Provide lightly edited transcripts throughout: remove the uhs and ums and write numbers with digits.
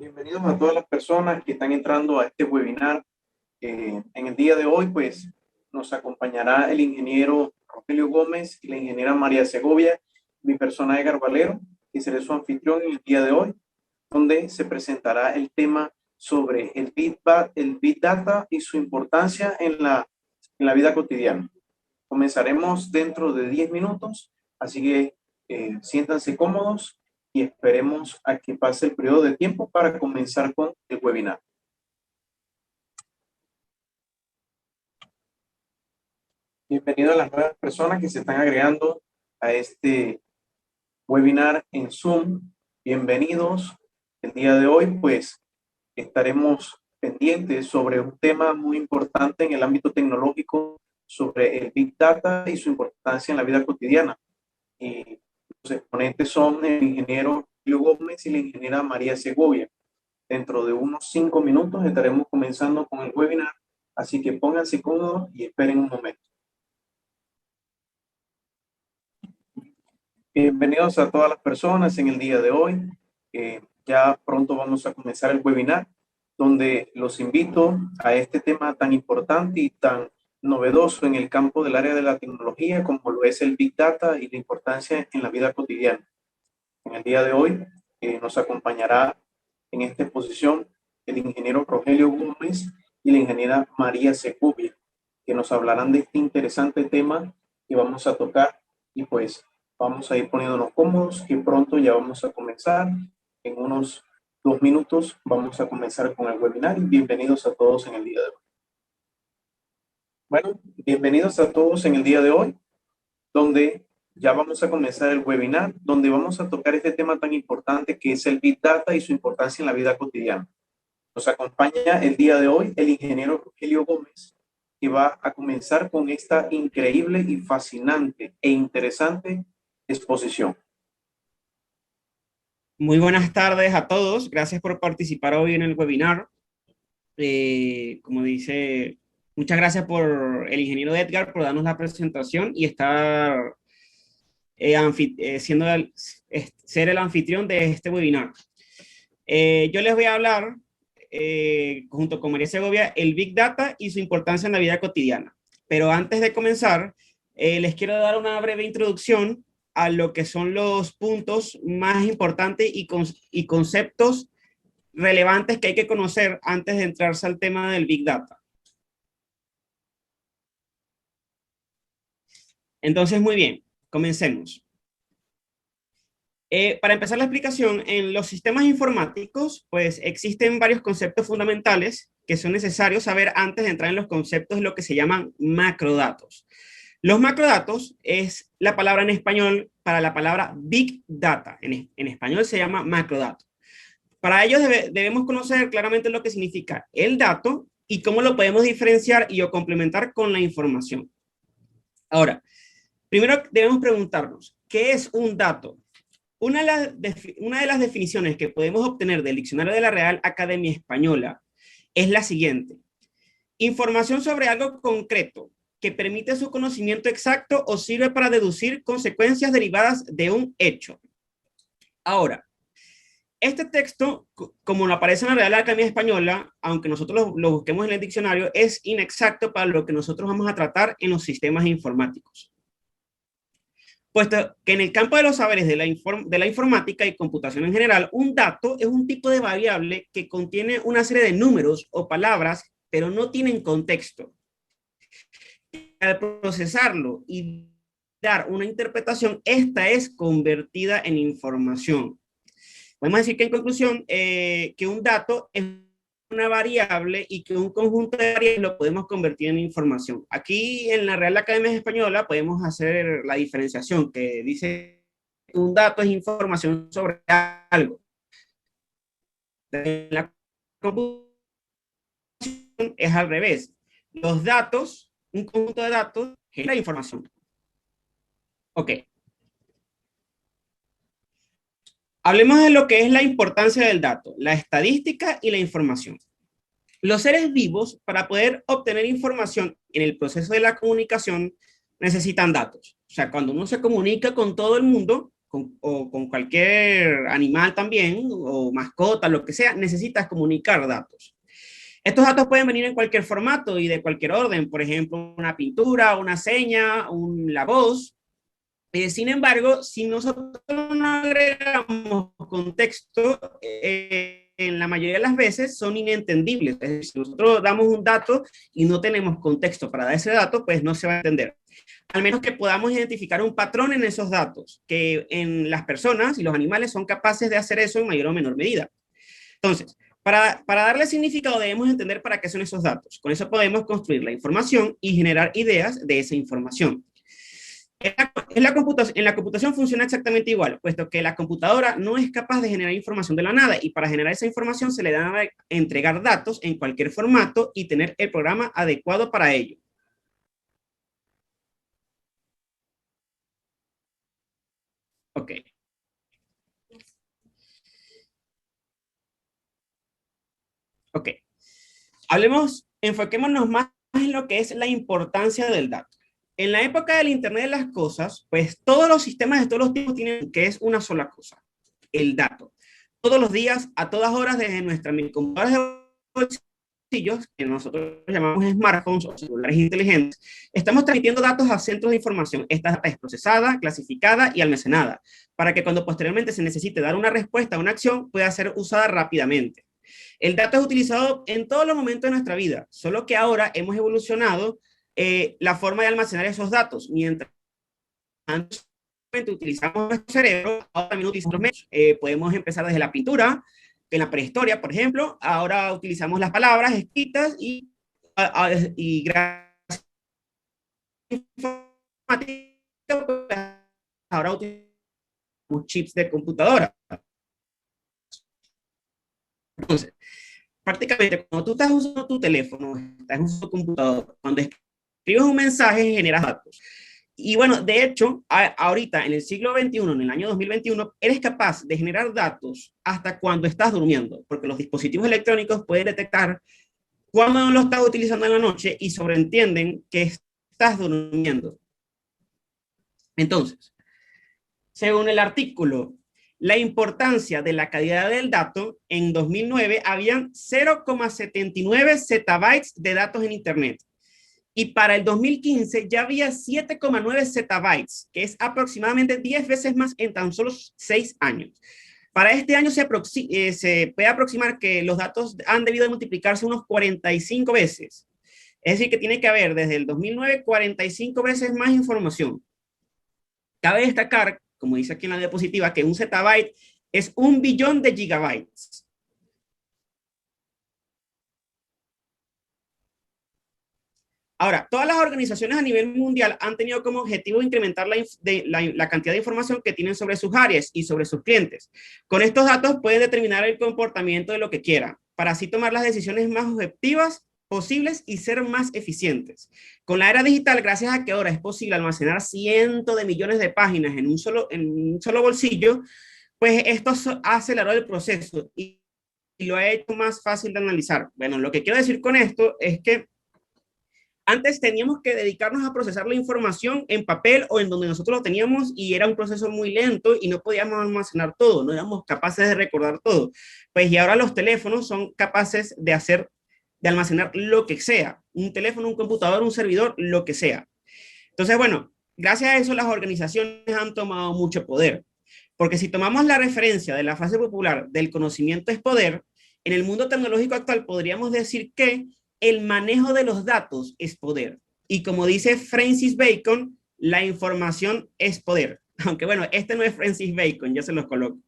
Bienvenidos a todas las personas que están entrando a este webinar. En el día de hoy, pues, nos acompañará el ingeniero Rogelio Gómez y la ingeniera María Segovia, mi persona Edgar Valero, que seré su anfitrión en el día de hoy, donde se presentará el tema sobre el Big Data y su importancia en la vida cotidiana. Comenzaremos dentro de 10 minutos, así que siéntanse cómodos y esperemos a que pase el periodo de tiempo para comenzar con el webinar. Bienvenido a las nuevas personas que se están agregando a este webinar en Zoom. Bienvenidos. El día de hoy, pues, estaremos pendientes sobre un tema muy importante en el ámbito tecnológico, sobre el Big Data y su importancia en la vida cotidiana. Y los exponentes son el ingeniero Julio Gómez y la ingeniera María Segovia. Dentro de unos 5 minutos estaremos comenzando con el webinar, así que pónganse cómodos y esperen un momento. Bienvenidos a todas las personas en el día de hoy. Ya pronto vamos a comenzar el webinar, donde los invito a este tema tan importante y tan novedoso en el campo del área de la tecnología, como lo es el Big Data y la importancia en la vida cotidiana. En el día de hoy nos acompañará en esta exposición el ingeniero Rogelio Gómez y la ingeniera María Segovia, que nos hablarán de este interesante tema que vamos a tocar, y pues vamos a ir poniéndonos cómodos, que pronto ya vamos a comenzar. En unos 2 minutos vamos a comenzar con el webinar y bienvenidos a todos en el día de hoy. Bueno, bienvenidos a todos en el día de hoy, donde ya vamos a comenzar el webinar, donde vamos a tocar este tema tan importante que es el Big Data y su importancia en la vida cotidiana. Nos acompaña el día de hoy el ingeniero Rogelio Gómez, que va a comenzar con esta increíble y fascinante e interesante exposición. Muy buenas tardes a todos. Gracias por participar hoy en el webinar. Como dice, muchas gracias por el ingeniero Edgar por darnos la presentación y estar ser el anfitrión de este webinar. Yo les voy a hablar, junto con María Segovia, el Big Data y su importancia en la vida cotidiana. Pero antes de comenzar, les quiero dar una breve introducción a lo que son los puntos más importantes y conceptos relevantes que hay que conocer antes de entrarse al tema del Big Data. Entonces, muy bien, comencemos. Para empezar la explicación, en los sistemas informáticos, pues existen varios conceptos fundamentales que son necesarios saber antes de entrar en los conceptos de lo que se llaman macrodatos. Los macrodatos es la palabra en español para la palabra Big Data. En español se llama macrodato. Para ello debemos conocer claramente lo que significa el dato y cómo lo podemos diferenciar y o complementar con la información. Ahora, primero debemos preguntarnos, ¿qué es un dato? Una de las definiciones que podemos obtener del diccionario de la Real Academia Española es la siguiente: información sobre algo concreto que permite su conocimiento exacto o sirve para deducir consecuencias derivadas de un hecho. Ahora, este texto, como lo aparece en la Real Academia Española, aunque nosotros lo busquemos en el diccionario, es inexacto para lo que nosotros vamos a tratar en los sistemas informáticos. Puesto que en el campo de los saberes de la informática y computación en general, un dato es un tipo de variable que contiene una serie de números o palabras, pero no tienen contexto. Al procesarlo y dar una interpretación, esta es convertida en información. Podemos decir que en conclusión, que un dato es una variable y que un conjunto de variables lo podemos convertir en información. Aquí en la Real Academia Española podemos hacer la diferenciación que dice que un dato es información sobre algo. En la computación es al revés. Los datos, un conjunto de datos, genera información. Ok. Hablemos de lo que es la importancia del dato, la estadística y la información. Los seres vivos, para poder obtener información en el proceso de la comunicación, necesitan datos. O sea, cuando uno se comunica con todo el mundo, o con cualquier animal también, o mascota, lo que sea, necesitas comunicar datos. Estos datos pueden venir en cualquier formato y de cualquier orden, por ejemplo, una pintura, una seña, la voz. Sin embargo, si nosotros no agregamos contexto, en la mayoría de las veces son inentendibles. Es decir, si nosotros damos un dato y no tenemos contexto para dar ese dato, pues no se va a entender. Al menos que podamos identificar un patrón en esos datos, que en las personas y los animales son capaces de hacer eso en mayor o menor medida. Entonces, para darle significado debemos entender para qué son esos datos. Con eso podemos construir la información y generar ideas de esa información. En la computación funciona exactamente igual, puesto que la computadora no es capaz de generar información de la nada, y para generar esa información se le da a entregar datos en cualquier formato y tener el programa adecuado para ello. Ok. Ok. Enfoquémonos más en lo que es la importancia del dato. En la época del Internet de las cosas, pues todos los sistemas de todos los tipos tienen que es una sola cosa, el dato. Todos los días, a todas horas, desde nuestras computadoras de bolsillos, que nosotros llamamos smartphones o celulares inteligentes, estamos transmitiendo datos a centros de información. Esta data es procesada, clasificada y almacenada, para que cuando posteriormente se necesite dar una respuesta a una acción, pueda ser usada rápidamente. El dato es utilizado en todos los momentos de nuestra vida, solo que ahora hemos evolucionado la forma de almacenar esos datos. Mientras antes utilizamos nuestro cerebro, ahora también utilizamos los medios. Podemos empezar desde la pintura, en la prehistoria, por ejemplo. Ahora utilizamos las palabras escritas y gracias a la ahora utilizamos chips de computadora. Entonces, prácticamente cuando tú estás usando tu teléfono, estás usando tu computador, cuando escribes un mensaje generas datos. Y bueno, de hecho, ahorita en el siglo XXI, en el año 2021, eres capaz de generar datos hasta cuando estás durmiendo, porque los dispositivos electrónicos pueden detectar cuándo lo estás utilizando en la noche y sobreentienden que estás durmiendo. Entonces, según el artículo La importancia de la calidad del dato, en 2009 habían 0,79 zettabytes de datos en Internet. Y para el 2015 ya había 7,9 zettabytes, que es aproximadamente 10 veces más en tan solo 6 años. Para este año se puede aproximar que los datos han debido de multiplicarse unos 45 veces. Es decir, que tiene que haber desde el 2009 45 veces más información. Cabe destacar, como dice aquí en la diapositiva, que un zettabyte es 1 billón de gigabytes. Ahora, todas las organizaciones a nivel mundial han tenido como objetivo incrementar la cantidad de información que tienen sobre sus áreas y sobre sus clientes. Con estos datos pueden determinar el comportamiento de lo que quieran, para así tomar las decisiones más objetivas posibles y ser más eficientes. Con la era digital, gracias a que ahora es posible almacenar cientos de millones de páginas en un solo bolsillo, pues esto aceleró el proceso y lo ha hecho más fácil de analizar. Bueno, lo que quiero decir con esto es que antes teníamos que dedicarnos a procesar la información en papel o en donde nosotros lo teníamos, y era un proceso muy lento y no podíamos almacenar todo, no éramos capaces de recordar todo. Pues y ahora los teléfonos son capaces de almacenar lo que sea, un teléfono, un computador, un servidor, lo que sea. Entonces, bueno, gracias a eso las organizaciones han tomado mucho poder, porque si tomamos la referencia de la frase popular del conocimiento es poder, en el mundo tecnológico actual podríamos decir que el manejo de los datos es poder. Y como dice Francis Bacon, la información es poder. Aunque bueno, este no es Francis Bacon, ya se los coloco.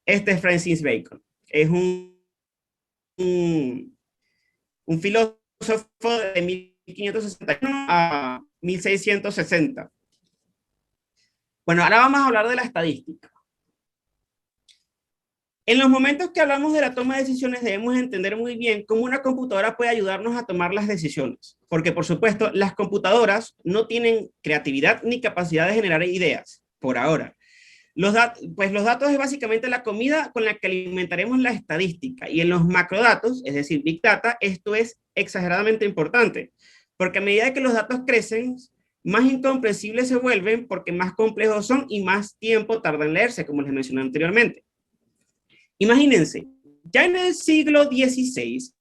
Este es Francis Bacon. Es un filósofo de 1561 a 1660. Bueno, ahora vamos a hablar de la estadística. En los momentos que hablamos de la toma de decisiones debemos entender muy bien cómo una computadora puede ayudarnos a tomar las decisiones, porque por supuesto las computadoras no tienen creatividad ni capacidad de generar ideas, por ahora. Pues los datos es básicamente la comida con la que alimentaremos la estadística, y en los macrodatos, es decir, Big Data, esto es exageradamente importante, porque a medida que los datos crecen, más incomprensibles se vuelven porque más complejos son y más tiempo tardan en leerse, como les mencioné anteriormente. Imagínense, ya en el siglo XVI,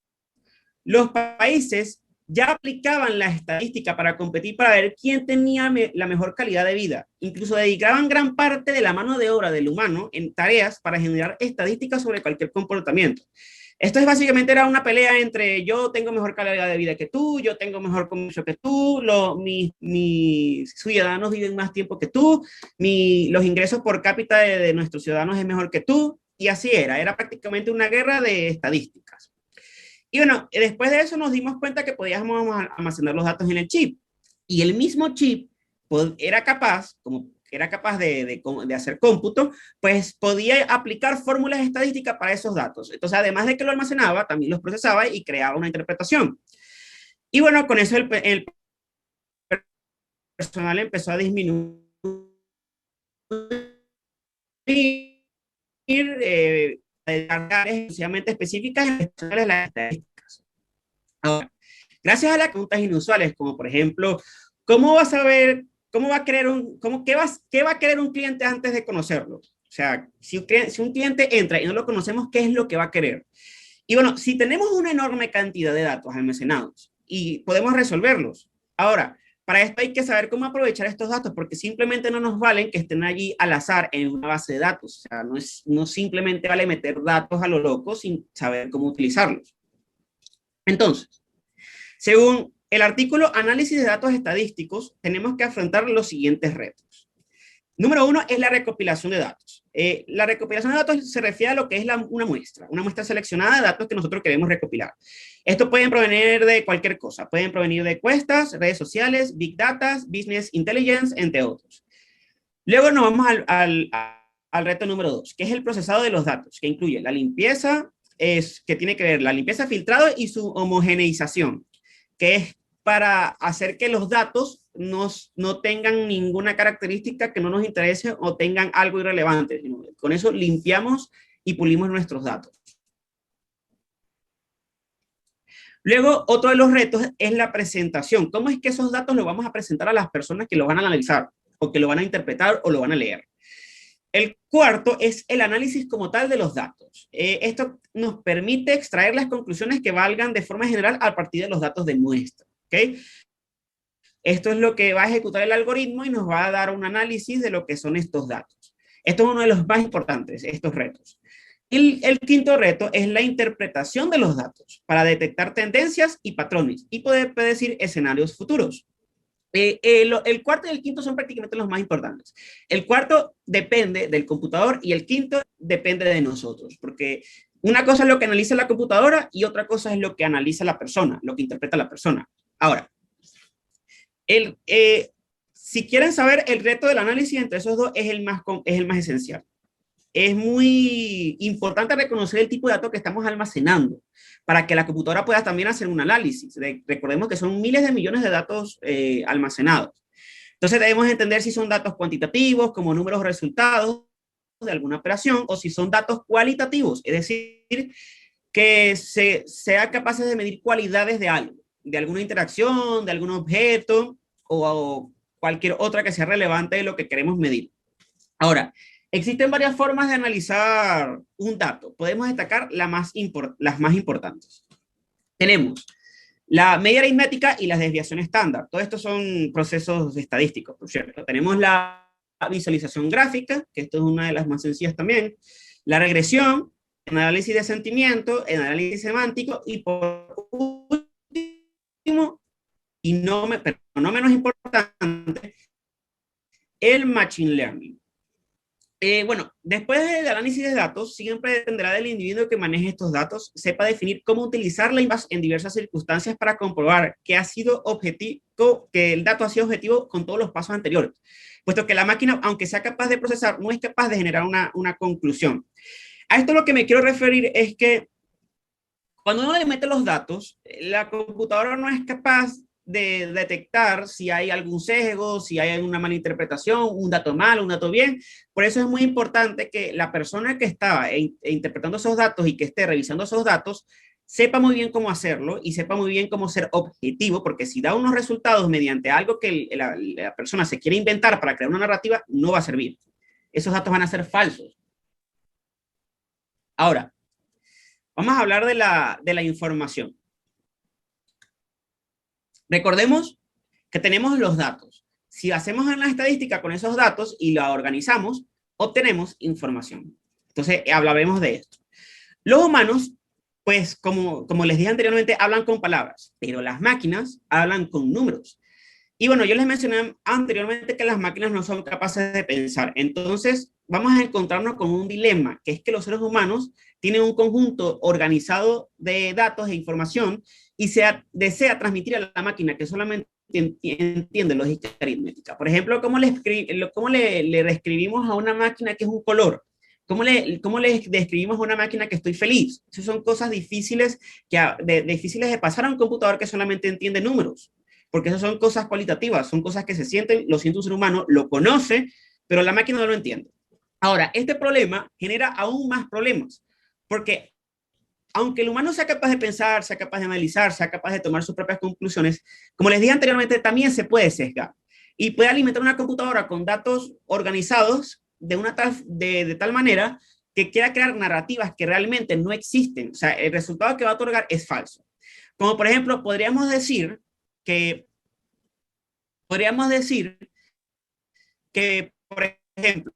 los países ya aplicaban la estadística para competir para ver quién tenía la mejor calidad de vida. Incluso dedicaban gran parte de la mano de obra del humano en tareas para generar estadísticas sobre cualquier comportamiento. Esto es básicamente era una pelea entre yo tengo mejor calidad de vida que tú, yo tengo mejor comercio que tú, mis ciudadanos viven más tiempo que tú, los ingresos por cápita de nuestros ciudadanos es mejor que tú, y así era prácticamente una guerra de estadísticas. Y bueno, después de eso nos dimos cuenta que podíamos almacenar los datos en el chip. Y el mismo chip era capaz, como era capaz de hacer cómputo, pues podía aplicar fórmulas estadísticas para esos datos. Entonces, además de que lo almacenaba, también los procesaba y creaba una interpretación. Y bueno, con eso el personal empezó a disminuir áreas exclusivamente específicas en las estadísticas. Ahora, gracias a las preguntas inusuales, como por ejemplo, ¿cómo vas a ver, cómo va a querer qué va a querer un cliente antes de conocerlo? O sea, si un cliente entra y no lo conocemos, ¿qué es lo que va a querer? Y bueno, si tenemos una enorme cantidad de datos almacenados y podemos resolverlos. Ahora, para esto hay que saber cómo aprovechar estos datos, porque simplemente no nos valen que estén allí al azar en una base de datos. O sea, no simplemente vale meter datos a lo loco sin saber cómo utilizarlos. Entonces, según el artículo Análisis de datos estadísticos, tenemos que afrontar los siguientes retos. Número 1 es la recopilación de datos. La recopilación de datos se refiere a lo que es una muestra seleccionada de datos que nosotros queremos recopilar. Estos pueden provenir de cualquier cosa, pueden provenir de encuestas, redes sociales, big data, business intelligence, entre otros. Luego nos vamos al reto número 2, que es el procesado de los datos, que incluye la limpieza, que tiene que ver la limpieza filtrado y su homogeneización, que es para hacer que los datos no tengan ninguna característica que no nos interese o tengan algo irrelevante. Con eso limpiamos y pulimos nuestros datos. Luego, otro de los retos es la presentación. ¿Cómo es que esos datos los vamos a presentar a las personas que los van a analizar o que lo van a interpretar o lo van a leer? El cuarto es el análisis como tal de los datos. Esto nos permite extraer las conclusiones que valgan de forma general a partir de los datos de muestra. ¿Okay? Esto es lo que va a ejecutar el algoritmo y nos va a dar un análisis de lo que son estos datos. Esto es uno de los más importantes, estos retos. El quinto reto es la interpretación de los datos para detectar tendencias y patrones y poder predecir escenarios futuros. El cuarto y el quinto son prácticamente los más importantes. El cuarto depende del computador y el quinto depende de nosotros, porque una cosa es lo que analiza la computadora y otra cosa es lo que analiza la persona, lo que interpreta la persona. Ahora, si quieren saber, el reto del análisis entre esos dos es el más esencial. Es muy importante reconocer el tipo de datos que estamos almacenando para que la computadora pueda también hacer un análisis. Recordemos que son miles de millones de datos almacenados. Entonces debemos entender si son datos cuantitativos, como números o resultados de alguna operación, o si son datos cualitativos, es decir, que sea capaces de medir cualidades de algo, de alguna interacción, de algún objeto o cualquier otra que sea relevante de lo que queremos medir. Ahora, existen varias formas de analizar un dato. Podemos destacar las más importantes. Tenemos la media aritmética y las desviaciones estándar. Todo esto son procesos estadísticos, por cierto. Tenemos la visualización gráfica, que esto es una de las más sencillas también. La regresión, el análisis de sentimiento, el análisis semántico y por último, y no menos importante, el machine learning. Bueno, después del análisis de datos, siempre dependerá del individuo que maneje estos datos, sepa definir cómo utilizarla en diversas circunstancias para comprobar que el dato ha sido objetivo con todos los pasos anteriores, puesto que la máquina, aunque sea capaz de procesar, no es capaz de generar una conclusión. A esto lo que me quiero referir es que cuando uno le mete los datos, la computadora no es capaz de detectar si hay algún sesgo, si hay alguna mala interpretación, un dato mal, un dato bien. Por eso es muy importante que la persona que estaba interpretando esos datos y que esté revisando esos datos sepa muy bien cómo hacerlo y sepa muy bien cómo ser objetivo, porque si da unos resultados mediante algo que la persona se quiere inventar para crear una narrativa, no va a servir. Esos datos van a ser falsos. Ahora, vamos a hablar de la información. Recordemos que tenemos los datos. Si hacemos una estadística con esos datos y la organizamos, obtenemos información. Entonces, hablaremos de esto. Los humanos, pues, como les dije anteriormente, hablan con palabras, pero las máquinas hablan con números. Y bueno, yo les mencioné anteriormente que las máquinas no son capaces de pensar. Entonces, vamos a encontrarnos con un dilema, que es que los seres humanos tienen un conjunto organizado de datos e información y se desea transmitir a la máquina que solamente entiende lógica aritmética. Por ejemplo, ¿cómo le reescribimos a una máquina que es un color? ¿Cómo le describimos a una máquina que estoy feliz? Esas son cosas difíciles, difíciles de pasar a un computador que solamente entiende números, porque esas son cosas cualitativas, son cosas que se sienten, lo siente un ser humano, lo conoce, pero la máquina no lo entiende. Ahora, este problema genera aún más problemas, porque aunque el humano sea capaz de pensar, sea capaz de analizar, sea capaz de tomar sus propias conclusiones, como les dije anteriormente, también se puede sesgar y puede alimentar una computadora con datos organizados de tal manera que quiera crear narrativas que realmente no existen. O sea, el resultado que va a otorgar es falso. Como por ejemplo, podríamos decir que, por ejemplo,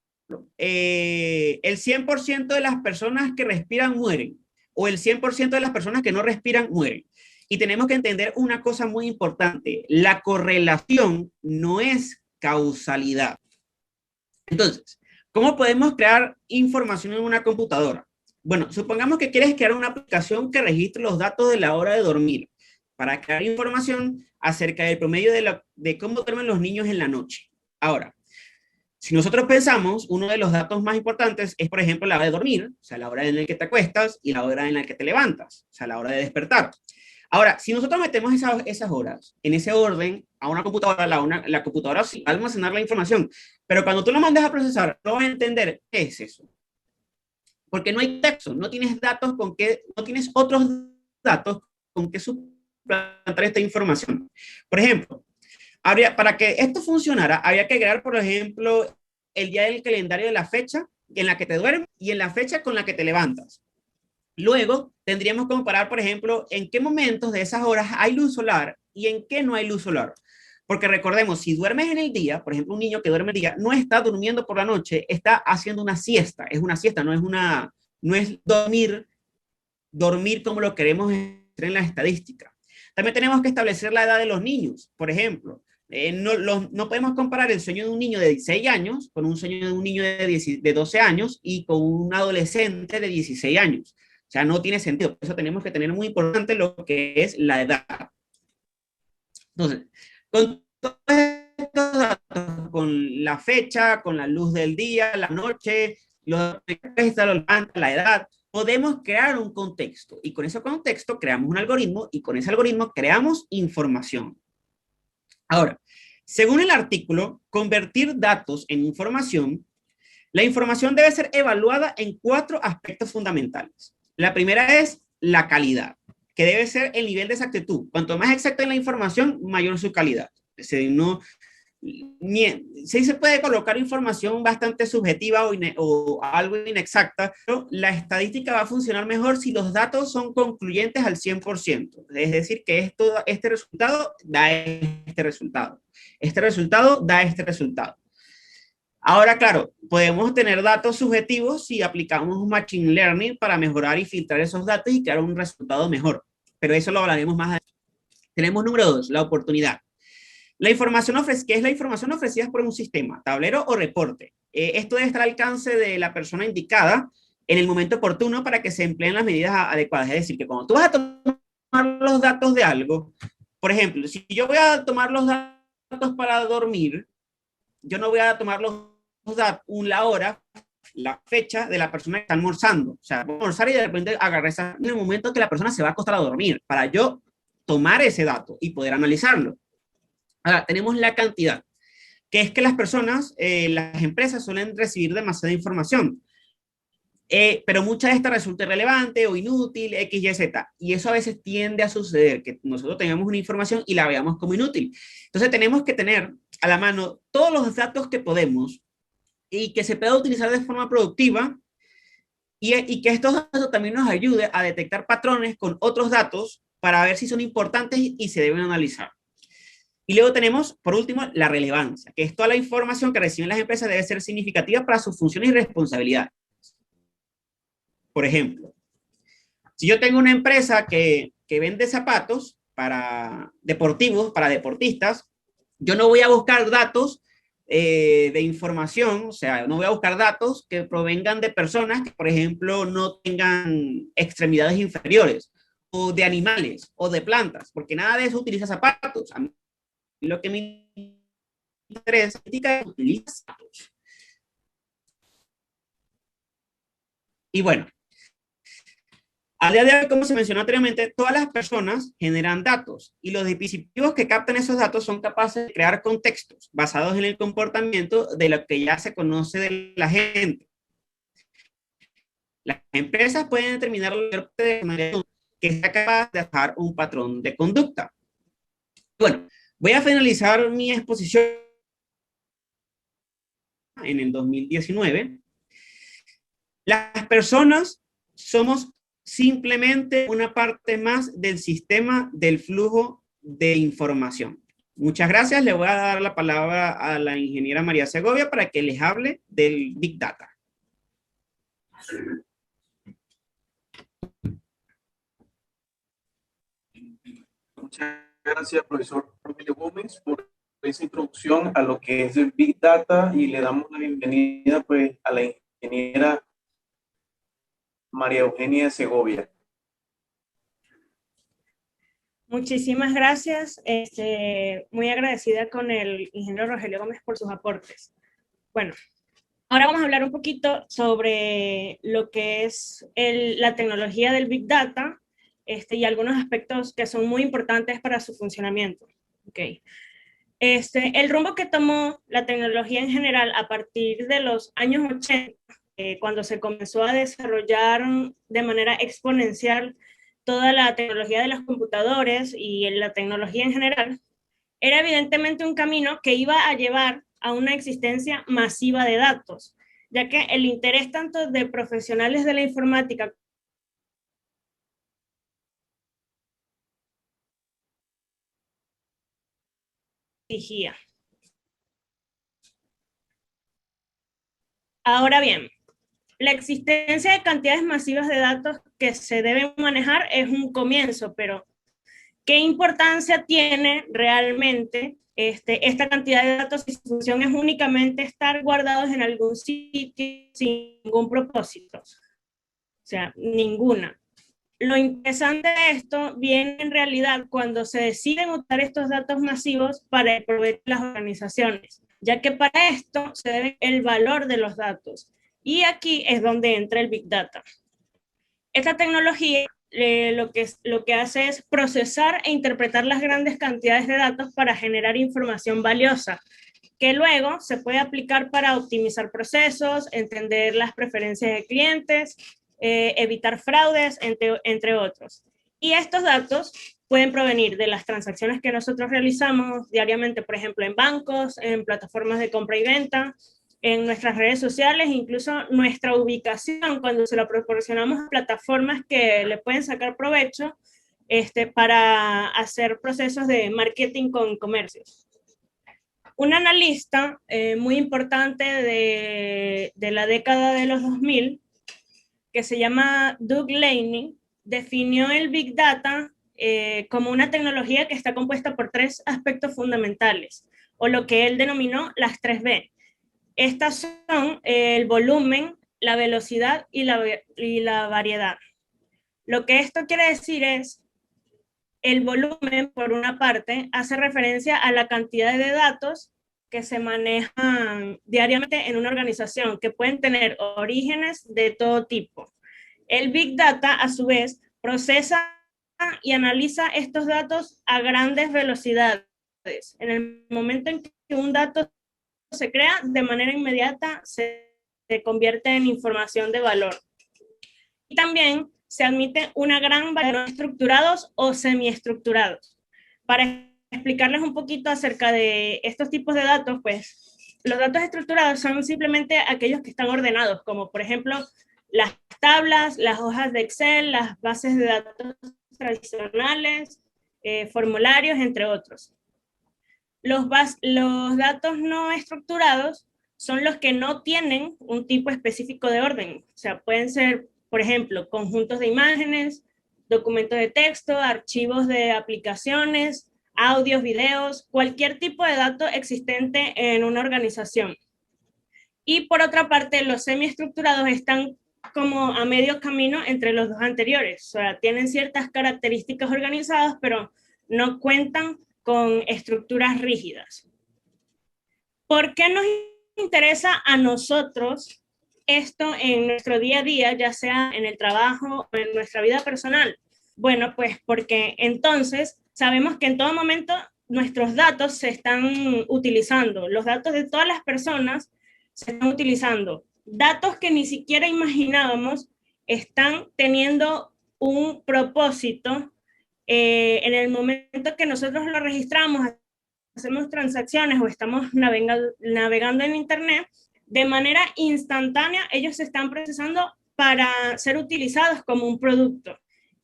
el 100% de las personas que respiran mueren, o el 100% de las personas que no respiran mueren. Y tenemos que entender una cosa muy importante: la correlación no es causalidad. Entonces, ¿cómo podemos crear información en una computadora? Bueno, supongamos que quieres crear una aplicación que registre los datos de la hora de dormir para crear información acerca del promedio de cómo duermen los niños en la noche. Ahora, si nosotros pensamos, uno de los datos más importantes es, por ejemplo, la hora de dormir, o sea, la hora en la que te acuestas, y la hora en la que te levantas, o sea, la hora de despertar. Ahora, si nosotros metemos esas horas en ese orden a una computadora, la computadora sí va a almacenar la información, pero cuando tú lo mandes a procesar, no va a entender qué es eso. Porque no hay texto, no tienes datos no tienes otros datos con que suplantar esta información. Por ejemplo, para que esto funcionara, había que agregar, por ejemplo, el día del calendario de la fecha en la que te duermes y en la fecha con la que te levantas. Luego, tendríamos que comparar, por ejemplo, en qué momentos de esas horas hay luz solar y en qué no hay luz solar. Porque recordemos, si duermes en el día, por ejemplo, un niño que duerme en el día no está durmiendo por la noche, está haciendo una siesta. Es una siesta, no es dormir como lo queremos en la estadística. También tenemos que establecer la edad de los niños. Por ejemplo, no podemos comparar el sueño de un niño de 16 años con un sueño de un niño de 12 años y con un adolescente de 16 años. O sea, no tiene sentido. Por eso tenemos que tener muy importante lo que es la edad. Entonces, con todos estos datos, con la fecha, con la luz del día, la noche, la edad, podemos crear un contexto. Y con ese contexto creamos un algoritmo y con ese algoritmo creamos información. Ahora, según el artículo, convertir datos en información, la información debe ser evaluada en 4 aspectos fundamentales. La primera es la calidad, que debe ser el nivel de exactitud. Cuanto más exacta es la información, mayor su calidad. Sí se puede colocar información bastante subjetiva o algo inexacta, pero la estadística va a funcionar mejor si los datos son concluyentes al 100%. Es decir, que este resultado da este resultado. Este resultado da este resultado. Ahora, claro, podemos tener datos subjetivos si aplicamos un Machine Learning para mejorar y filtrar esos datos y crear un resultado mejor. Pero eso lo hablaremos más adelante. Tenemos número 2, la oportunidad. ¿Qué es la información ofrecida por un sistema, tablero o reporte? Esto debe estar al alcance de la persona indicada en el momento oportuno para que se empleen las medidas adecuadas. Es decir, que cuando tú vas a tomar los datos de algo, por ejemplo, si yo voy a tomar los datos para dormir, yo no voy a tomar la hora, la fecha de la persona que está almorzando. O sea, voy a almorzar y de repente agarrar en el momento que la persona se va a acostar a dormir para yo tomar ese dato y poder analizarlo. Ahora, tenemos la cantidad, que es que las personas, las empresas suelen recibir demasiada información. pero mucha de esta resulta irrelevante o inútil, X, Y, Z. Y eso a veces tiende a suceder, que nosotros tengamos una información y la veamos como inútil. Entonces tenemos que tener a la mano todos los datos que podemos y que se pueda utilizar de forma productiva y que estos datos también nos ayude a detectar patrones con otros datos para ver si son importantes y se deben analizar. Y luego tenemos, por último, la relevancia, que es toda la información que reciben las empresas debe ser significativa para sus funciones y responsabilidades. Por ejemplo, si yo tengo una empresa que vende zapatos para deportivos, para deportistas, yo no voy a buscar datos de información, o sea, no voy a buscar datos que provengan de personas que, por ejemplo, no tengan extremidades inferiores, o de animales, o de plantas, porque nada de eso utiliza zapatos. A mí lo que me interesa es utilizar zapatos. Y bueno, a día de hoy, como se mencionó anteriormente, todas las personas generan datos y los dispositivos que captan esos datos son capaces de crear contextos basados en el comportamiento de lo que ya se conoce de la gente. Las empresas pueden determinar de manera que sea capaz de dejar un patrón de conducta. Bueno, voy a finalizar mi exposición en el 2019. Las personas somos simplemente una parte más del sistema del flujo de información. Muchas gracias. Le voy a dar la palabra a la ingeniera María Segovia para que les hable del Big Data. Muchas gracias, profesor Rogelio Gómez, por esa introducción a lo que es el Big Data y le damos la bienvenida pues a la ingeniera María Eugenia Segovia. Muchísimas gracias. Muy agradecida con el ingeniero Rogelio Gómez por sus aportes. Bueno, ahora vamos a hablar un poquito sobre lo que es la tecnología del Big Data y algunos aspectos que son muy importantes para su funcionamiento. Okay. El rumbo que tomó la tecnología en general a partir de los años 80, cuando se comenzó a desarrollar de manera exponencial toda la tecnología de los computadores y la tecnología en general, era evidentemente un camino que iba a llevar a una existencia masiva de datos, ya que el interés tanto de profesionales de la informática exigía. Ahora bien, la existencia de cantidades masivas de datos que se deben manejar es un comienzo, pero ¿qué importancia tiene realmente esta cantidad de datos si su función es únicamente estar guardados en algún sitio sin ningún propósito? O sea, ninguna. Lo interesante de esto viene en realidad cuando se deciden usar estos datos masivos para el provecho de las organizaciones, ya que para esto se debe el valor de los datos. Y aquí es donde entra el Big Data. Esta tecnología lo que hace es procesar e interpretar las grandes cantidades de datos para generar información valiosa, que luego se puede aplicar para optimizar procesos, entender las preferencias de clientes, evitar fraudes, entre otros. Y estos datos pueden provenir de las transacciones que nosotros realizamos diariamente, por ejemplo, en bancos, en plataformas de compra y venta, en nuestras redes sociales, incluso nuestra ubicación cuando se la proporcionamos a plataformas que le pueden sacar provecho para hacer procesos de marketing con comercios. Un analista muy importante de la década de los 2000, que se llama Doug Laney, definió el Big Data como una tecnología que está compuesta por tres aspectos fundamentales, o lo que él denominó las 3B. Estas son el volumen, la velocidad y la variedad. Lo que esto quiere decir es, el volumen, por una parte, hace referencia a la cantidad de datos que se manejan diariamente en una organización, que pueden tener orígenes de todo tipo. El Big Data, a su vez, procesa y analiza estos datos a grandes velocidades. En el momento en que un dato se crea, de manera inmediata se convierte en información de valor. también se admite una gran variedad de estructurados o semiestructurados. Para explicarles un poquito acerca de estos tipos de datos, pues los datos estructurados son simplemente aquellos que están ordenados, como por ejemplo las tablas, las hojas de Excel, las bases de datos tradicionales, formularios, entre otros. Los datos no estructurados son los que no tienen un tipo específico de orden. O sea, pueden ser, por ejemplo, conjuntos de imágenes, documentos de texto, archivos de aplicaciones, audios, videos, cualquier tipo de dato existente en una organización. Y por otra parte, los semiestructurados están como a medio camino entre los dos anteriores. O sea, tienen ciertas características organizadas, pero no cuentan con estructuras rígidas. ¿Por qué nos interesa a nosotros esto en nuestro día a día, ya sea en el trabajo o en nuestra vida personal? Bueno, pues porque entonces sabemos que en todo momento nuestros datos se están utilizando, los datos de todas las personas se están utilizando. Datos que ni siquiera imaginábamos están teniendo un propósito en el momento que nosotros lo registramos, hacemos transacciones o estamos navegando en internet, de manera instantánea ellos se están procesando para ser utilizados como un producto.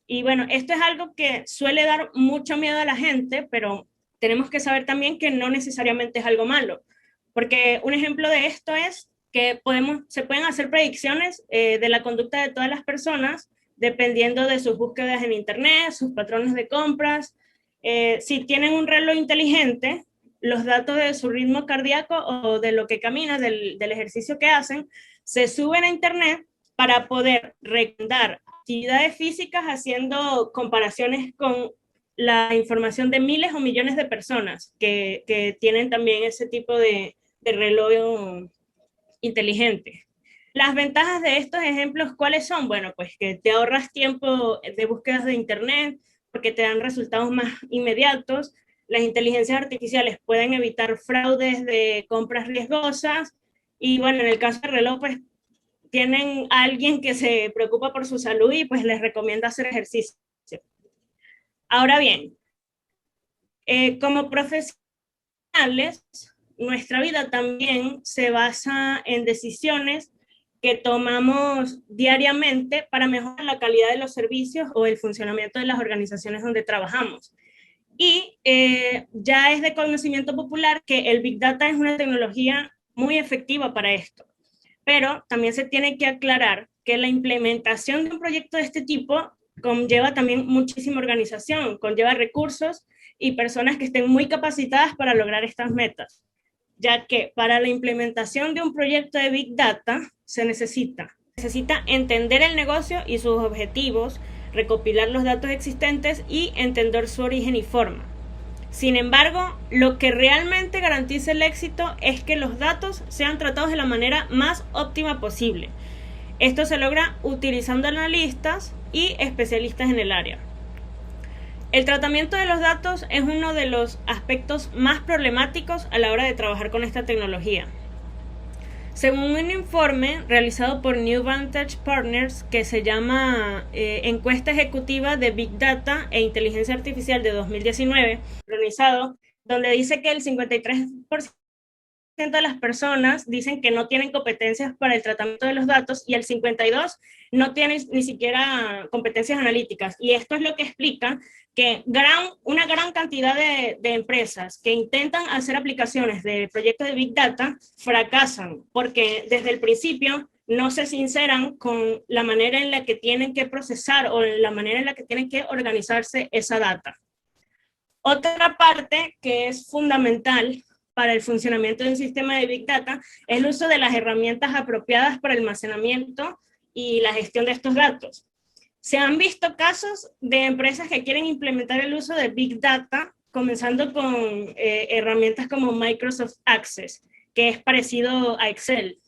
Y bueno, esto es algo que suele dar mucho miedo a la gente, pero tenemos que saber también que no necesariamente es algo malo, porque un ejemplo de esto es que se pueden hacer predicciones de la conducta de todas las personas dependiendo de sus búsquedas en internet, sus patrones de compras. Si tienen un reloj inteligente, los datos de su ritmo cardíaco o de lo que camina, del ejercicio que hacen, se suben a internet para poder recomendar actividades físicas haciendo comparaciones con la información de miles o millones de personas que tienen también ese tipo de reloj inteligente. Las ventajas de estos ejemplos, ¿cuáles son? Bueno, pues que te ahorras tiempo de búsquedas de internet porque te dan resultados más inmediatos. Las inteligencias artificiales pueden evitar fraudes de compras riesgosas y bueno, en el caso del reloj, pues tienen a alguien que se preocupa por su salud y pues les recomienda hacer ejercicio. Ahora bien, como profesionales, nuestra vida también se basa en decisiones que tomamos diariamente para mejorar la calidad de los servicios o el funcionamiento de las organizaciones donde trabajamos. Y ya es de conocimiento popular que el Big Data es una tecnología muy efectiva para esto. Pero también se tiene que aclarar que la implementación de un proyecto de este tipo conlleva también muchísima organización, conlleva recursos y personas que estén muy capacitadas para lograr estas metas, ya que para la implementación de un proyecto de Big Data se necesita entender el negocio y sus objetivos, recopilar los datos existentes y entender su origen y forma. Sin embargo, lo que realmente garantiza el éxito es que los datos sean tratados de la manera más óptima posible. Esto se logra utilizando analistas y especialistas en el área. El tratamiento de los datos es uno de los aspectos más problemáticos a la hora de trabajar con esta tecnología. Según un informe realizado por New Vantage Partners que se llama Encuesta Ejecutiva de Big Data e Inteligencia Artificial de 2019, organizado, donde dice que el 53% de las personas dicen que no tienen competencias para el tratamiento de los datos y el 52% no tienen ni siquiera competencias analíticas. Y esto es lo que explica que una gran cantidad de empresas que intentan hacer aplicaciones de proyectos de Big Data fracasan porque desde el principio no se sinceran con la manera en la que tienen que procesar o la manera en la que tienen que organizarse esa data. Otra parte que es fundamental para el funcionamiento de un sistema de Big Data es el uso de las herramientas apropiadas para el almacenamiento y la gestión de estos datos. Se han visto casos de empresas que quieren implementar el uso de Big Data, comenzando con herramientas como Microsoft Access, que es parecido a Excel.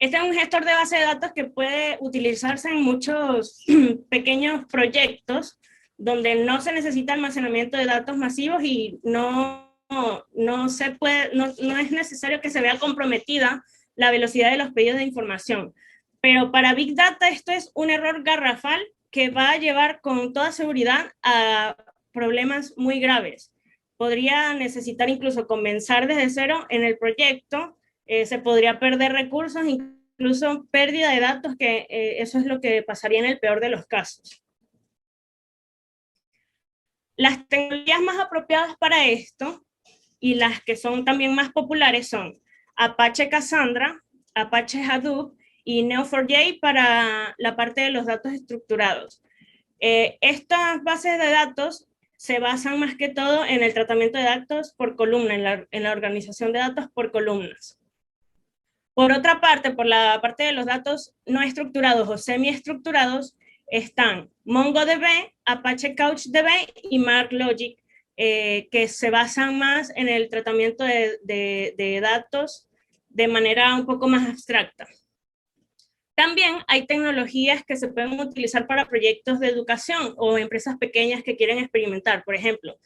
Este es un gestor de base de datos que puede utilizarse en muchos pequeños proyectos donde no se necesita almacenamiento de datos masivos y no es necesario que se vea comprometida la velocidad de los pedidos de información. Pero para Big Data esto es un error garrafal que va a llevar con toda seguridad a problemas muy graves. Podría necesitar incluso comenzar desde cero en el proyecto, se podría perder recursos, incluso pérdida de datos, que eso es lo que pasaría en el peor de los casos. Las tecnologías más apropiadas para esto y las que son también más populares son Apache Cassandra, Apache Hadoop y Neo4j para la parte de los datos estructurados. Estas bases de datos se basan más que todo en el tratamiento de datos por columna, en la organización de datos por columnas. Por otra parte, por la parte de los datos no estructurados o semiestructurados, están MongoDB, Apache CouchDB y MarkLogic, que se basan más en el tratamiento de datos de manera un poco más abstracta. También hay tecnologías que se pueden utilizar para proyectos de educación o empresas pequeñas que quieren experimentar. Por ejemplo,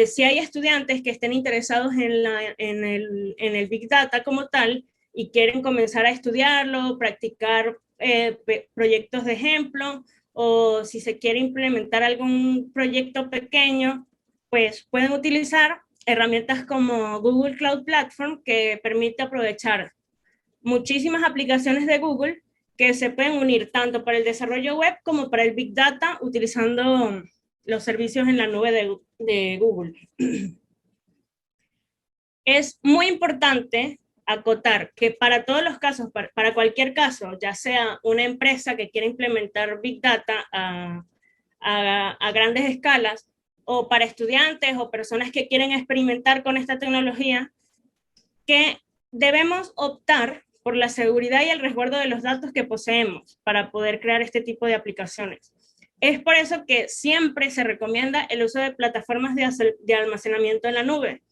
si hay estudiantes que estén interesados en el Big Data como tal y quieren comenzar a estudiarlo, practicar proyectos de ejemplo, o si se quiere implementar algún proyecto pequeño, pues pueden utilizar herramientas como Google Cloud Platform, que permite aprovechar muchísimas aplicaciones de Google que se pueden unir tanto para el desarrollo web como para el Big Data utilizando los servicios en la nube de Google. Es muy importante acotar que para todos los casos, para cualquier caso, ya sea una empresa que quiera implementar Big Data a grandes escalas, o para estudiantes o personas que quieren experimentar con esta tecnología, que debemos optar por la seguridad y el resguardo de los datos que poseemos para poder crear este tipo de aplicaciones. Es por eso que siempre se recomienda el uso de plataformas de almacenamiento en la nube.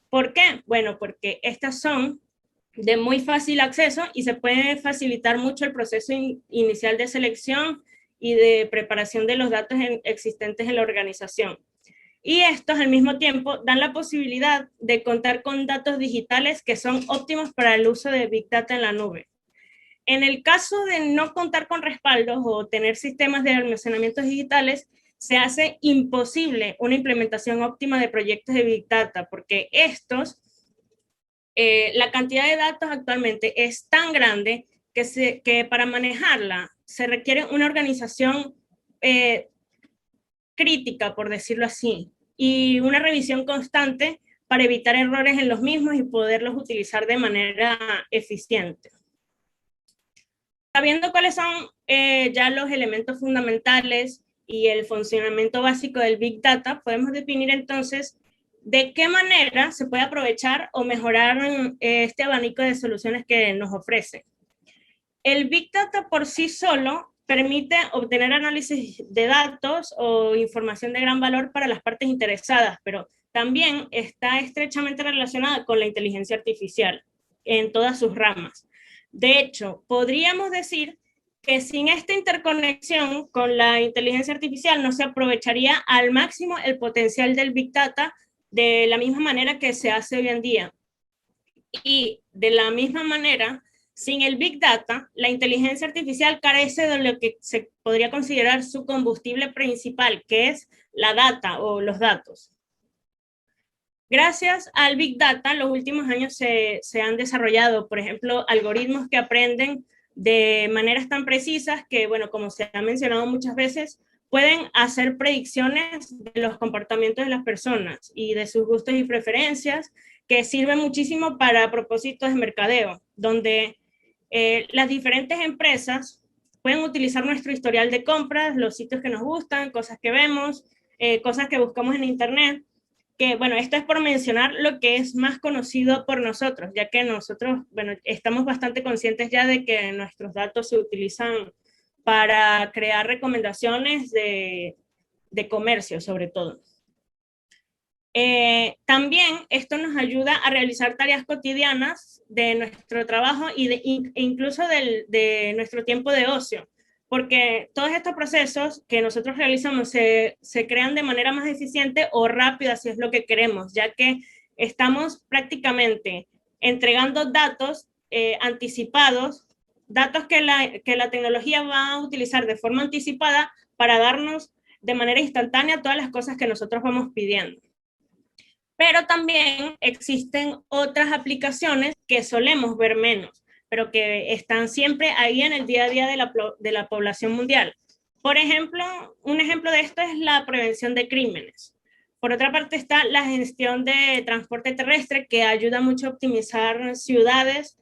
¿Por qué? Bueno, porque estas son de muy fácil acceso y se puede facilitar mucho el proceso inicial de selección y de preparación de los datos existentes en la organización. Y estos al mismo tiempo dan la posibilidad de contar con datos digitales que son óptimos para el uso de Big Data en la nube. En el caso de no contar con respaldos o tener sistemas de almacenamiento digitales, se hace imposible una implementación óptima de proyectos de Big Data, porque estos, la cantidad de datos actualmente es tan grande que para manejarla se requiere una organización crítica, por decirlo así, y una revisión constante para evitar errores en los mismos y poderlos utilizar de manera eficiente. Sabiendo cuáles son ya los elementos fundamentales y el funcionamiento básico del Big Data, podemos definir entonces de qué manera se puede aprovechar o mejorar este abanico de soluciones que nos ofrece. El Big Data por sí solo permite obtener análisis de datos o información de gran valor para las partes interesadas, pero también está estrechamente relacionada con la inteligencia artificial en todas sus ramas. De hecho, podríamos decir que sin esta interconexión con la inteligencia artificial no se aprovecharía al máximo el potencial del Big Data de la misma manera que se hace hoy en día. Y de la misma manera, sin el Big Data, la inteligencia artificial carece de lo que se podría considerar su combustible principal, que es la data o los datos. Gracias al Big Data, en los últimos años se han desarrollado, por ejemplo, algoritmos que aprenden de maneras tan precisas que, bueno, como se ha mencionado muchas veces, pueden hacer predicciones de los comportamientos de las personas y de sus gustos y preferencias, que sirven muchísimo para propósitos de mercadeo, donde las diferentes empresas pueden utilizar nuestro historial de compras, los sitios que nos gustan, cosas que vemos, cosas que buscamos en internet, que bueno, esto es por mencionar lo que es más conocido por nosotros, ya que nosotros, bueno, estamos bastante conscientes ya de que nuestros datos se utilizan para crear recomendaciones de comercio, sobre todo. También esto nos ayuda a realizar tareas cotidianas de nuestro trabajo e incluso de nuestro tiempo de ocio, porque todos estos procesos que nosotros realizamos se crean de manera más eficiente o rápida si es lo que queremos, ya que estamos prácticamente entregando datos anticipados datos que la tecnología va a utilizar de forma anticipada para darnos de manera instantánea todas las cosas que nosotros vamos pidiendo. Pero también existen otras aplicaciones que solemos ver menos, pero que están siempre ahí en el día a día de la población mundial. Por ejemplo, un ejemplo de esto es la prevención de crímenes. Por otra parte está la gestión de transporte terrestre, que ayuda mucho a optimizar ciudades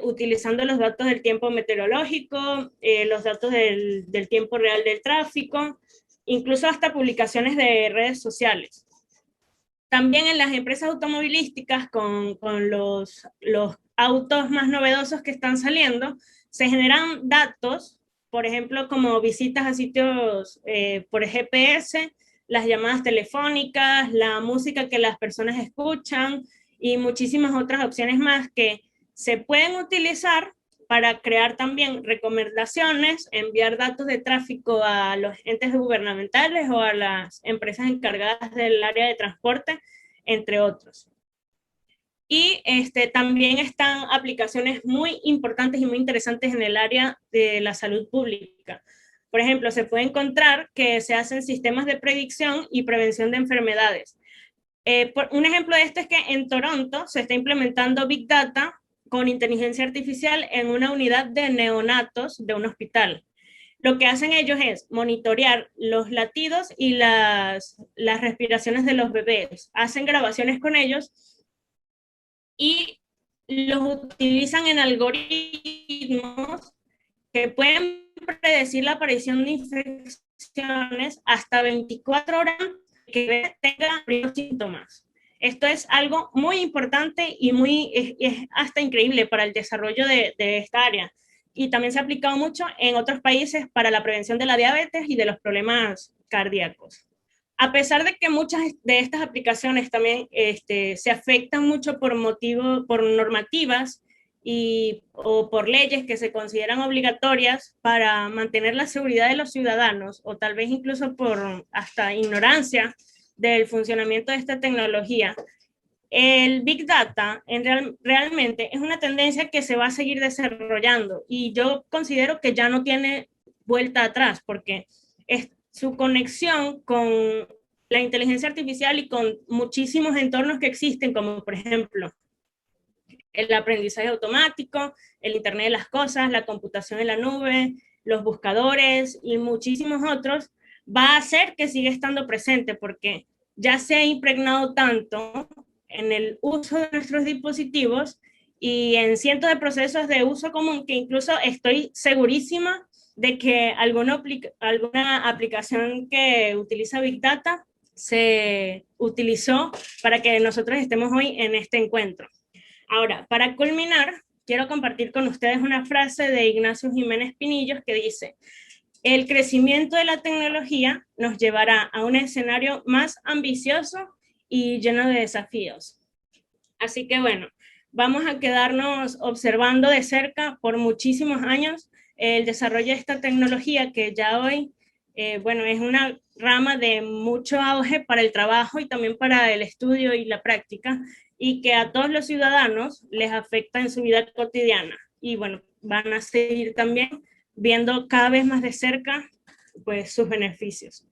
utilizando los datos del tiempo meteorológico, los datos del tiempo real del tráfico, incluso hasta publicaciones de redes sociales. También en las empresas automovilísticas, con los autos más novedosos que están saliendo, se generan datos, por ejemplo, como visitas a sitios por GPS, las llamadas telefónicas, la música que las personas escuchan y muchísimas otras opciones más que se pueden utilizar para crear también recomendaciones, enviar datos de tráfico a los entes gubernamentales o a las empresas encargadas del área de transporte, entre otros. Y también están aplicaciones muy importantes y muy interesantes en el área de la salud pública. Por ejemplo, se puede encontrar que se hacen sistemas de predicción y prevención de enfermedades. Un ejemplo de esto es que en Toronto se está implementando Big Data con inteligencia artificial en una unidad de neonatos de un hospital. Lo que hacen ellos es monitorear los latidos y las respiraciones de los bebés. Hacen grabaciones con ellos y los utilizan en algoritmos que pueden predecir la aparición de infecciones hasta 24 horas que tenga primeros síntomas. Esto es algo muy importante y es hasta increíble para el desarrollo de esta área. Y también se ha aplicado mucho en otros países para la prevención de la diabetes y de los problemas cardíacos. A pesar de que muchas de estas aplicaciones también se afectan mucho por normativas o por leyes que se consideran obligatorias para mantener la seguridad de los ciudadanos, o tal vez incluso por hasta ignorancia del funcionamiento de esta tecnología, el Big Data realmente es una tendencia que se va a seguir desarrollando y yo considero que ya no tiene vuelta atrás porque su conexión con la inteligencia artificial y con muchísimos entornos que existen, como por ejemplo el aprendizaje automático, el Internet de las cosas, la computación en la nube, los buscadores y muchísimos otros, va a hacer que siga estando presente porque ya se ha impregnado tanto en el uso de nuestros dispositivos y en cientos de procesos de uso común que incluso estoy segurísima de que alguna aplicación que utiliza Big Data se utilizó para que nosotros estemos hoy en este encuentro. Ahora, para culminar, quiero compartir con ustedes una frase de Ignacio Jiménez Pinillos que dice: el crecimiento de la tecnología nos llevará a un escenario más ambicioso y lleno de desafíos. Así que bueno, vamos a quedarnos observando de cerca por muchísimos años el desarrollo de esta tecnología que ya hoy, bueno, es una rama de mucho auge para el trabajo y también para el estudio y la práctica, y que a todos los ciudadanos les afecta en su vida cotidiana. Y bueno, van a seguir también viendo cada vez más de cerca pues sus beneficios.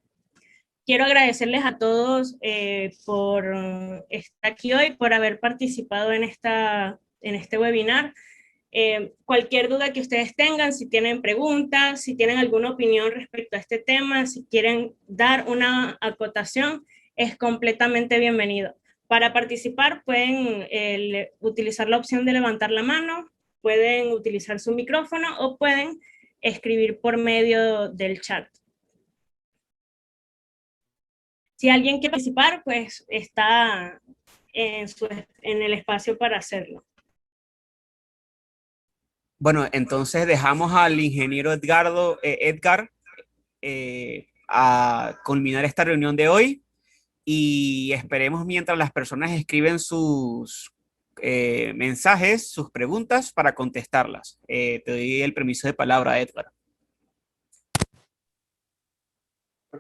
Quiero agradecerles a todos por estar aquí hoy, por haber participado en este webinar. Cualquier duda que ustedes tengan, si tienen preguntas, si tienen alguna opinión respecto a este tema, si quieren dar una acotación, es completamente bienvenido. Para participar pueden utilizar la opción de levantar la mano, pueden utilizar su micrófono o pueden escribir por medio del chat. Si alguien quiere participar, pues está en el espacio para hacerlo. Bueno, entonces dejamos al ingeniero Edgar a culminar esta reunión de hoy y esperemos mientras las personas escriben sus mensajes, sus preguntas para contestarlas. Te doy el permiso de palabra, Edgar.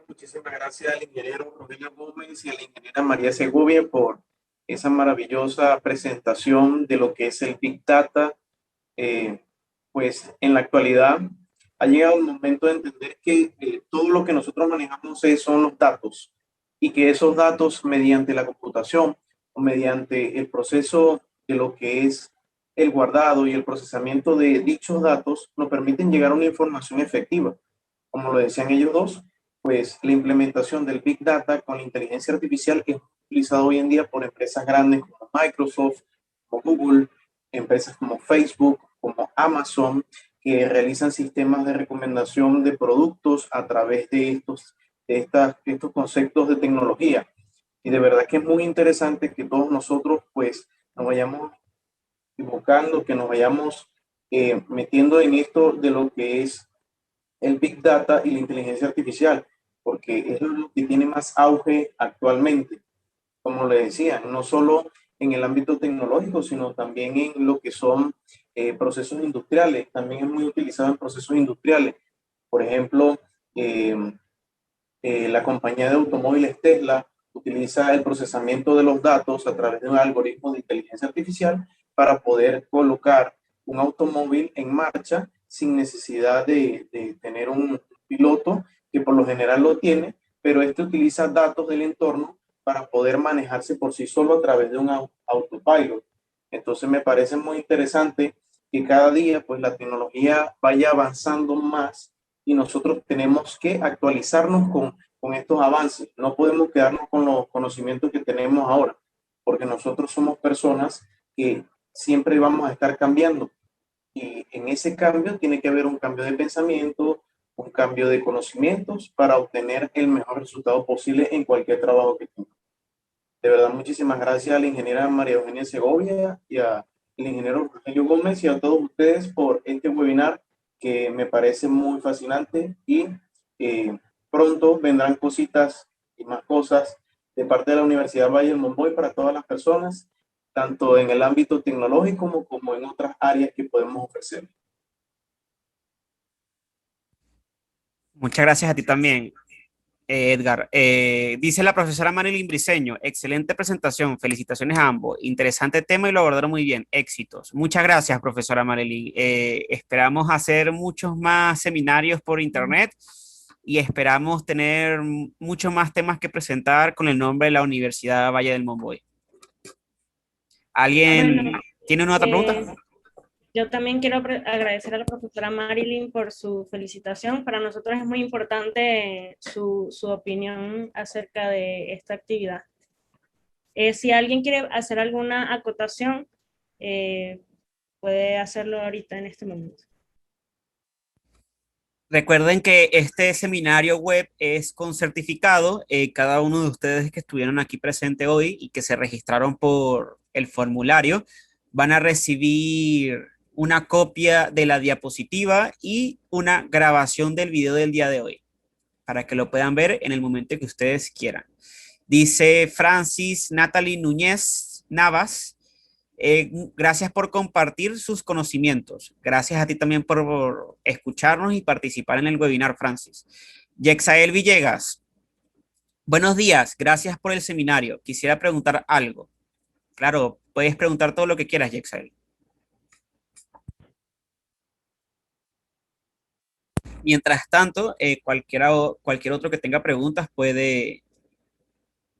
Muchísimas gracias al ingeniero Rogelio Gómez y a la ingeniera María Segovia por esa maravillosa presentación de lo que es el Big Data pues en la actualidad ha llegado el momento de entender que todo lo que nosotros manejamos son los datos y que esos datos mediante la computación o mediante el proceso de lo que es el guardado y el procesamiento de dichos datos nos permiten llegar a una información efectiva. Como lo decían ellos dos, pues la implementación del Big Data con la inteligencia artificial es utilizado hoy en día por empresas grandes como Microsoft, como Google, empresas como Facebook, como Amazon, que realizan sistemas de recomendación de productos a través de estos conceptos de tecnología. Y de verdad que es muy interesante que todos nosotros pues nos vayamos enfocando, que nos vayamos metiendo en esto de lo que es el Big Data y la inteligencia artificial, porque es lo que tiene más auge actualmente, como le decía, no solo en el ámbito tecnológico, sino también en lo que son procesos industriales. También es muy utilizado en procesos industriales. Por ejemplo, la compañía de automóviles Tesla utiliza el procesamiento de los datos a través de un algoritmo de inteligencia artificial para poder colocar un automóvil en marcha sin necesidad de tener un piloto, que por lo general lo tiene, pero este utiliza datos del entorno para poder manejarse por sí solo a través de un autopilot. Entonces me parece muy interesante que cada día pues la tecnología vaya avanzando más y nosotros tenemos que actualizarnos con estos avances. No podemos quedarnos con los conocimientos que tenemos ahora, porque nosotros somos personas que siempre vamos a estar cambiando. Y en ese cambio tiene que haber un cambio de pensamiento, un cambio de conocimientos para obtener el mejor resultado posible en cualquier trabajo que tenga. De verdad, muchísimas gracias a la ingeniera María Eugenia Segovia y al ingeniero Rogelio Gómez y a todos ustedes por este webinar que me parece muy fascinante y pronto vendrán cositas y más cosas de parte de la Universidad Valle del Monboy para todas las personas, tanto en el ámbito tecnológico como en otras áreas que podemos ofrecer. Muchas gracias a ti también, Edgar. Dice la profesora Marilyn Briceño, excelente presentación, felicitaciones a ambos, interesante tema y lo abordaron muy bien, éxitos. Muchas gracias, profesora Marilyn. Esperamos hacer muchos más seminarios por internet y esperamos tener muchos más temas que presentar con el nombre de la Universidad Valle del Monboy. ¿Alguien Bueno, tiene una otra pregunta? yo también quiero agradecer a la profesora Marilyn por su felicitación. Para nosotros es muy importante su opinión acerca de esta actividad. Si alguien quiere hacer alguna acotación, puede hacerlo ahorita en este momento. Recuerden que este seminario web es con certificado. Cada uno de ustedes que estuvieron aquí presente hoy y que se registraron por el formulario van a recibir una copia de la diapositiva y una grabación del video del día de hoy para que lo puedan ver en el momento que ustedes quieran. Dice Francis Natalie Núñez Navas, gracias por compartir sus conocimientos. Gracias a ti también por escucharnos y participar en el webinar, Francis. Yexael Villegas, buenos días, gracias por el seminario. Quisiera preguntar algo. Claro, puedes preguntar todo lo que quieras, Yexael. Mientras tanto, cualquier otro que tenga preguntas puede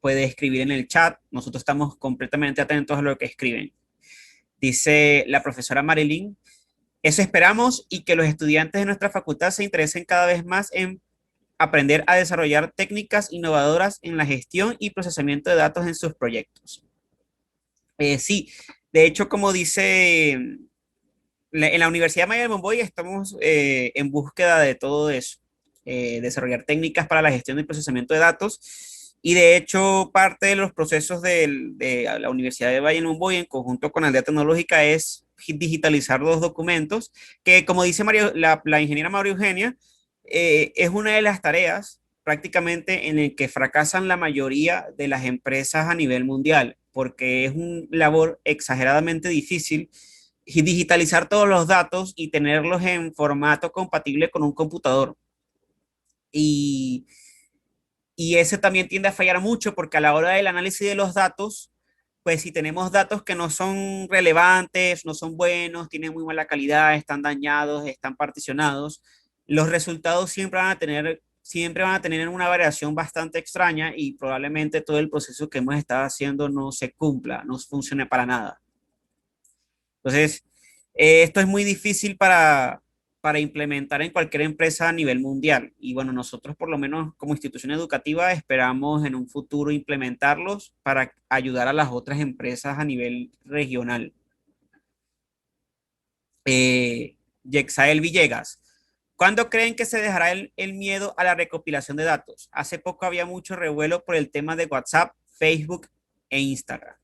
escribir en el chat. Nosotros estamos completamente atentos a lo que escriben. Dice la profesora Marilyn, eso esperamos y que los estudiantes de nuestra facultad se interesen cada vez más en aprender a desarrollar técnicas innovadoras en la gestión y procesamiento de datos en sus proyectos. Sí, de hecho, como dice, en la Universidad Mayor de Monboy estamos en búsqueda de todo eso, desarrollar técnicas para la gestión y procesamiento de datos. Y de hecho, parte de los procesos de la Universidad de Valle de Monboy en conjunto con Aldea Tecnológica es digitalizar los documentos, que como dice la ingeniera María Eugenia, es una de las tareas prácticamente en el que fracasan la mayoría de las empresas a nivel mundial, porque es una labor exageradamente difícil y digitalizar todos los datos y tenerlos en formato compatible con un computador. Y ese también tiende a fallar mucho porque a la hora del análisis de los datos pues si tenemos datos que no son relevantes, no son buenos, tienen muy mala calidad, están dañados, están particionados, los resultados siempre van a tener una variación bastante extraña y probablemente todo el proceso que hemos estado haciendo no se cumpla, no funcione para nada. Entonces, esto es muy difícil para implementar en cualquier empresa a nivel mundial. Y bueno, nosotros por lo menos como institución educativa esperamos en un futuro implementarlos para ayudar a las otras empresas a nivel regional. Yexael Villegas, ¿cuándo creen que se dejará el miedo a la recopilación de datos? Hace poco había mucho revuelo por el tema de WhatsApp, Facebook e Instagram.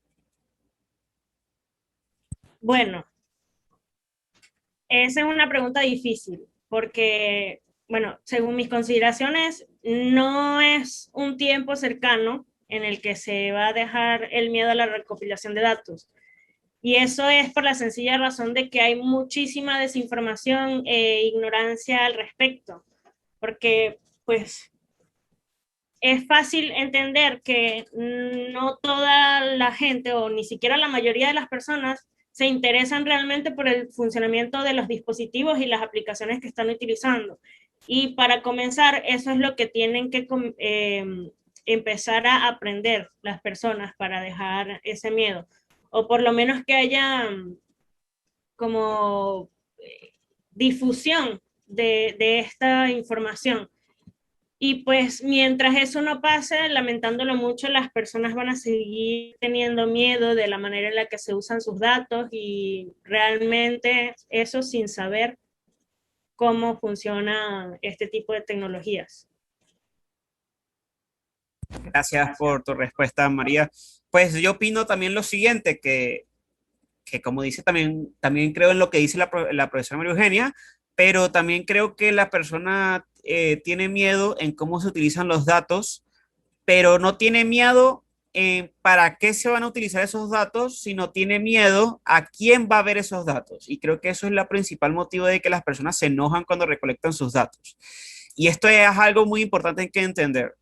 Bueno, esa es una pregunta difícil, porque, bueno, según mis consideraciones, no es un tiempo cercano en el que se va a dejar el miedo a la recopilación de datos. Y eso es por la sencilla razón de que hay muchísima desinformación e ignorancia al respecto, porque pues es fácil entender que no toda la gente o ni siquiera la mayoría de las personas se interesan realmente por el funcionamiento de los dispositivos y las aplicaciones que están utilizando. Y para comenzar, eso es lo que tienen que empezar a aprender las personas para dejar ese miedo. O por lo menos que haya como difusión de esta información. Y pues mientras eso no pase, lamentándolo mucho, las personas van a seguir teniendo miedo de la manera en la que se usan sus datos y realmente eso sin saber cómo funciona este tipo de tecnologías. Gracias por tu respuesta, María. Pues yo opino también lo siguiente, que como dice también creo en lo que dice la profesora María Eugenia, pero también creo que la persona tiene miedo en cómo se utilizan los datos, pero no tiene miedo en para qué se van a utilizar esos datos, sino tiene miedo a quién va a ver esos datos. Y creo que eso es el principal motivo de que las personas se enojan cuando recolectan sus datos. Y esto es algo muy importante que entender.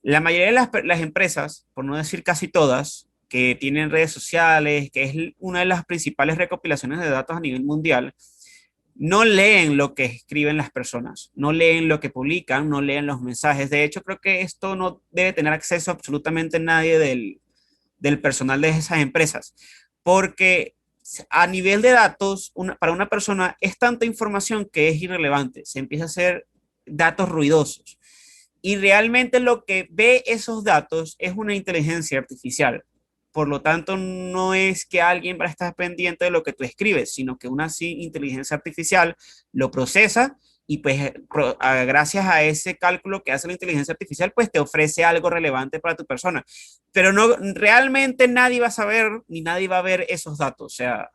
La mayoría de las empresas, por no decir casi todas, que tienen redes sociales, que es una de las principales recopilaciones de datos a nivel mundial, no leen lo que escriben las personas, no leen lo que publican, no leen los mensajes. De hecho, creo que esto no debe tener acceso absolutamente nadie del personal de esas empresas, porque a nivel de datos, para una persona es tanta información que es irrelevante, se empieza a hacer datos ruidosos. Y realmente lo que ve esos datos es una inteligencia artificial. Por lo tanto, no es que alguien va a estar pendiente de lo que tú escribes, sino que una inteligencia artificial lo procesa y pues gracias a ese cálculo que hace la inteligencia artificial, pues te ofrece algo relevante para tu persona. Pero no, realmente nadie va a saber ni nadie va a ver esos datos. O sea,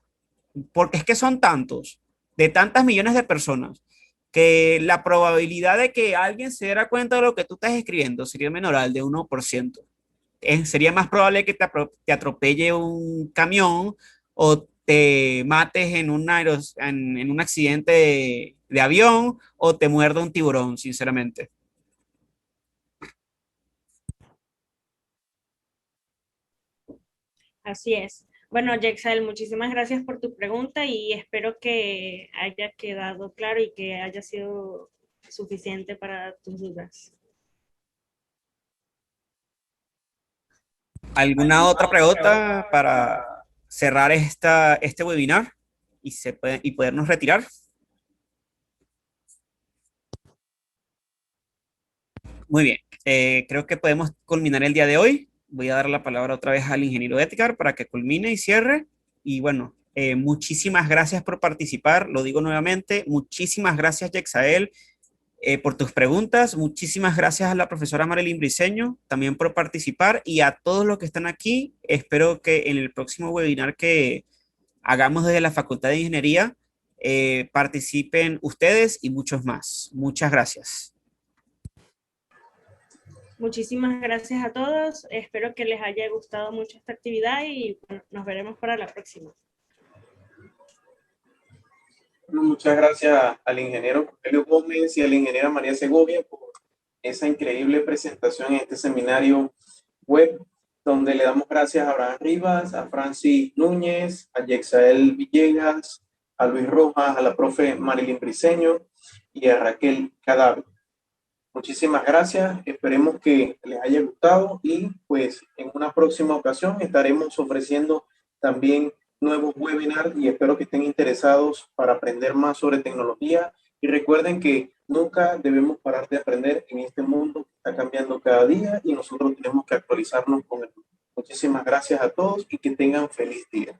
porque es que son tantos, de tantas millones de personas, que la probabilidad de que alguien se diera cuenta de lo que tú estás escribiendo sería menor al de 1%. Sería más probable que te atropelle un camión o te mates en un accidente de avión o te muerda un tiburón, sinceramente. Así es. Bueno, Yexael, muchísimas gracias por tu pregunta y espero que haya quedado claro y que haya sido suficiente para tus dudas. ¿Alguna otra pregunta para cerrar este webinar y podernos retirar? Muy bien, creo que podemos culminar el día de hoy. Voy a dar la palabra otra vez al ingeniero Edgar para que culmine y cierre. Y bueno, muchísimas gracias por participar, lo digo nuevamente, muchísimas gracias, Yexael, por tus preguntas, muchísimas gracias a la profesora Marilyn Briceño también por participar y a todos los que están aquí. Espero que en el próximo webinar que hagamos desde la Facultad de Ingeniería participen ustedes y muchos más. Muchas gracias. Muchísimas gracias a todos. Espero que les haya gustado mucho esta actividad y bueno, nos veremos para la próxima. Muchas gracias al ingeniero Cornelio Gómez y a la ingeniera María Segovia por esa increíble presentación en este seminario web donde le damos gracias a Abraham Rivas, a Francis Núñez, a Yexael Villegas, a Luis Rojas, a la profe Marilyn Briceño y a Raquel Cadaver. Muchísimas gracias, esperemos que les haya gustado y pues en una próxima ocasión estaremos ofreciendo también nuevos webinars y espero que estén interesados para aprender más sobre tecnología y recuerden que nunca debemos parar de aprender en este mundo que está cambiando cada día y nosotros tenemos que actualizarnos con él. Muchísimas gracias a todos y que tengan feliz día.